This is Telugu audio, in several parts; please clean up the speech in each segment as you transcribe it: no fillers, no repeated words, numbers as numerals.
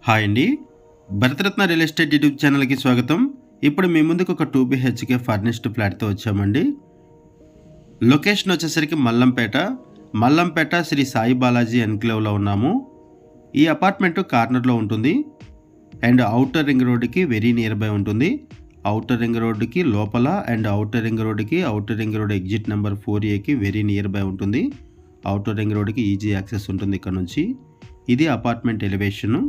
హాయ్ అండి, భరతరత్న రియల్ ఎస్టేట్ యూట్యూబ్ ఛానల్కి స్వాగతం. ఇప్పుడు మీ ముందుకు ఒక 2 BHK ఫర్నిష్డ్ ఫ్లాట్తో వచ్చామండి. లొకేషన్ వచ్చేసరికి మల్లంపేట శ్రీ సాయి బాలాజీ ఎన్క్లేవ్లో ఉన్నాము. ఈ అపార్ట్మెంట్ కార్నర్లో ఉంటుంది అండ్ అవుటర్ రింగ్ రోడ్డుకి వెరీ నియర్ బై ఉంటుంది. అవుటర్ రింగ్ రోడ్డుకి లోపల and outer ring road exit number 4A very near by ఉంటుంది. అవుటర్ రింగ్ రోడ్డుకి ఈజీ యాక్సెస్ ఉంటుంది ఇక్కడ నుంచి. ఇది అపార్ట్మెంట్ ఎలివేషను.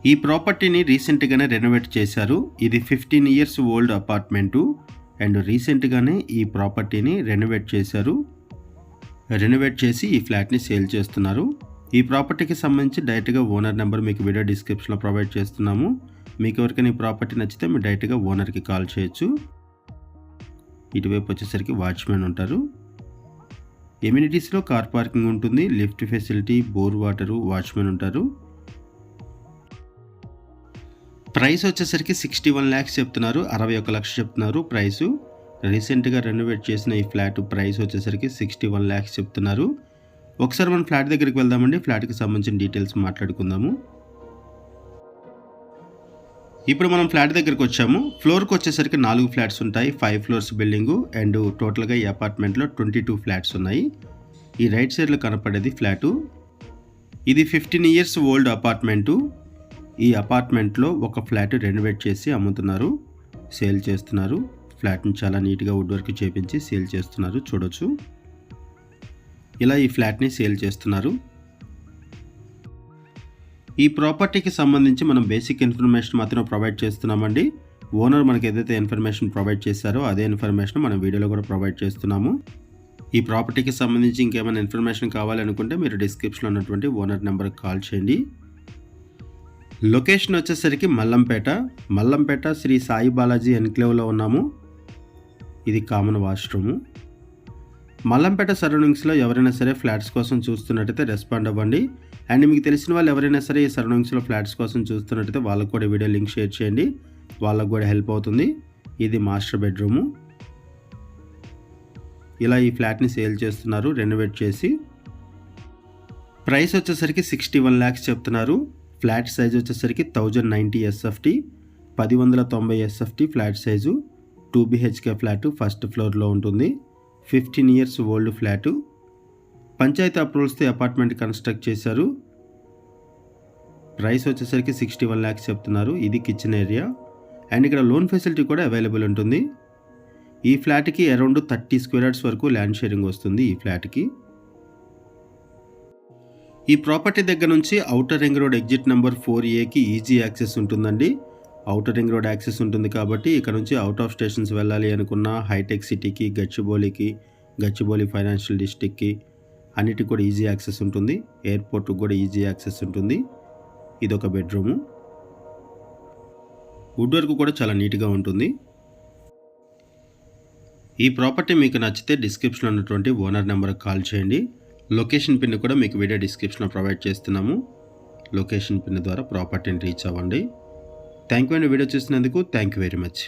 ఈ ప్రాపర్టీని రీసెంట్గానే రెనోవేట్ చేశారు. ఇది 15 years ఓల్డ్ అపార్ట్మెంటు అండ్ రీసెంట్గానే ఈ ప్రాపర్టీని రెనోవేట్ చేశారు. రెనోవేట్ చేసి ఈ ఫ్లాట్ని సేల్ చేస్తున్నారు. ఈ ప్రాపర్టీకి సంబంధించి డైరెక్ట్గా ఓనర్ నెంబర్ మీకు వీడియో డిస్క్రిప్షన్లో ప్రొవైడ్ చేస్తున్నాము. మీకు ఎవరికైనా ఈ ప్రాపర్టీ నచ్చితే మీరు డైరెక్ట్గా ఓనర్కి కాల్ చేయొచ్చు. ఇటువైపు వచ్చేసరికి వాచ్మెన్ ఉంటారు. ఎమ్యూనిటీస్లో కార్ పార్కింగ్ ఉంటుంది, lift facility, bore water, watchmen ఉంటారు. ప్రైస్ వచ్చేసరికి 61 lakhs చెప్తున్నారు, 61 లక్షలు చెప్తున్నారు ప్రైసు. రీసెంట్గా రెనోవేట్ చేసిన ఈ ఫ్లాట్ ప్రైస్ వచ్చేసరికి 61 lakhs చెప్తున్నారు. ఒకసారి మనం ఫ్లాట్ దగ్గరికి వెళ్దామండి. ఫ్లాట్కి సంబంధించిన డీటెయిల్స్ మాట్లాడుకుందాము. ఇప్పుడు మనం ఫ్లాట్ దగ్గరికి వచ్చాము. ఫ్లోర్కి వచ్చేసరికి 4 ఫ్లాట్స్ ఉంటాయి. 5 floors బిల్డింగు అండ్ టోటల్గా ఈ అపార్ట్మెంట్లో 22 ఫ్లాట్స్ ఉన్నాయి. ఈ రైట్ సైడ్లో కనపడేది ఫ్లాటు. ఇది 15 years ఓల్డ్ అపార్ట్మెంటు. ఈ అపార్ట్మెంట్లో ఒక ఫ్లాట్ రెనోవేట్ చేసి అమ్ముతున్నారు, సేల్ చేస్తున్నారు. ఫ్లాట్ని చాలా నీట్గా వుడ్ వర్క్ చేపించి సేల్ చేస్తున్నారు, చూడొచ్చు. ఇలా ఈ ఫ్లాట్ని సేల్ చేస్తున్నారు. ఈ ప్రాపర్టీకి సంబంధించి మనం బేసిక్ ఇన్ఫర్మేషన్ మాత్రం ప్రొవైడ్ చేస్తున్నామండి. ఓనర్ మనకి ఏదైతే ఇన్ఫర్మేషన్ ప్రొవైడ్ చేశారో అదే ఇన్ఫర్మేషన్ మనం వీడియోలో కూడా ప్రొవైడ్ చేస్తున్నాము. ఈ ప్రాపర్టీకి సంబంధించి ఇంకేమైనా ఇన్ఫర్మేషన్ కావాలనుకుంటే మీరు డిస్క్రిప్షన్లో ఉన్నటువంటి ఓనర్ నెంబర్కి కాల్ చేయండి. లొకేషన్ వచ్చేసరికి మల్లంపేట శ్రీ సాయి బాలాజీ ఎన్క్లేవ్లో ఉన్నాము. ఇది కామన్ వాష్రూము. మల్లంపేట సరౌండింగ్స్లో ఎవరైనా సరే ఫ్లాట్స్ కోసం చూస్తున్నట్టయితే రెస్పాండ్ అవ్వండి. అండ్ మీకు తెలిసిన వాళ్ళు ఎవరైనా సరే ఈ సరౌండింగ్స్లో ఫ్లాట్స్ కోసం చూస్తున్నట్టయితే వాళ్ళకు కూడా వీడియో లింక్ షేర్ చేయండి, వాళ్ళకు కూడా హెల్ప్ అవుతుంది. ఇది మాస్టర్ బెడ్రూము. ఇలా ఈ ఫ్లాట్ని సేల్ చేస్తున్నారు రెనోవేట్ చేసి. ప్రైస్ వచ్చేసరికి 61 lakhs చెప్తున్నారు. ఫ్లాట్ సైజ్ వచ్చేసరికి 1090 SFT, 1090 SFT flat size. 2 BHK flat first ఫ్లోర్లో ఉంటుంది. 15 years ఓల్డ్ ఫ్లాటు. పంచాయతీ అప్రూవల్స్తో అపార్ట్మెంట్ కన్స్ట్రక్ట్ చేశారు. ప్రైస్ వచ్చేసరికి 61 lakhs చెప్తున్నారు. ఇది కిచెన్ ఏరియా అండ్ ఇక్కడ లోన్ ఫెసిలిటీ కూడా అవైలబుల్ ఉంటుంది. ఈ ఫ్లాట్కి అరౌండ్ 30 square yards వరకు ల్యాండ్ షేరింగ్ వస్తుంది. ఈ ఫ్లాట్కి ఈ ప్రాపర్టీ దగ్గర నుంచి outer ring road exit number 4A easy access ఉంటుందండి. అవుటర్ రింగ్ రోడ్ యాక్సెస్ ఉంటుంది కాబట్టి ఇక్కడ నుంచి అవుట్ ఆఫ్ స్టేషన్స్ వెళ్ళాలి అనుకున్న హైటెక్ సిటీకి, గచ్చిబౌలి ఫైనాన్షియల్ డిస్ట్రిక్ట్కి అన్నిటికి కూడా ఈజీ యాక్సెస్ ఉంటుంది. ఎయిర్పోర్ట్కి కూడా ఈజీ యాక్సెస్ ఉంటుంది. ఇదొక బెడ్రూము. వుడ్ వర్క్ కూడా చాలా నీట్గా ఉంటుంది. ఈ ప్రాపర్టీ మీకు నచ్చితే డిస్క్రిప్షన్లో ఉన్నటువంటి ఓనర్ నెంబర్కి కాల్ చేయండి. లొకేషన్ పిన్ కూడా మీకు వీడియో డిస్క్రిప్షన్లో ప్రొవైడ్ చేస్తున్నాము. లొకేషన్ పిన్ ద్వారా ప్రాపర్టీని రీచ్ అవ్వండి. థ్యాంక్ యూ అండి వీడియో చూసినందుకు. Thank you very much.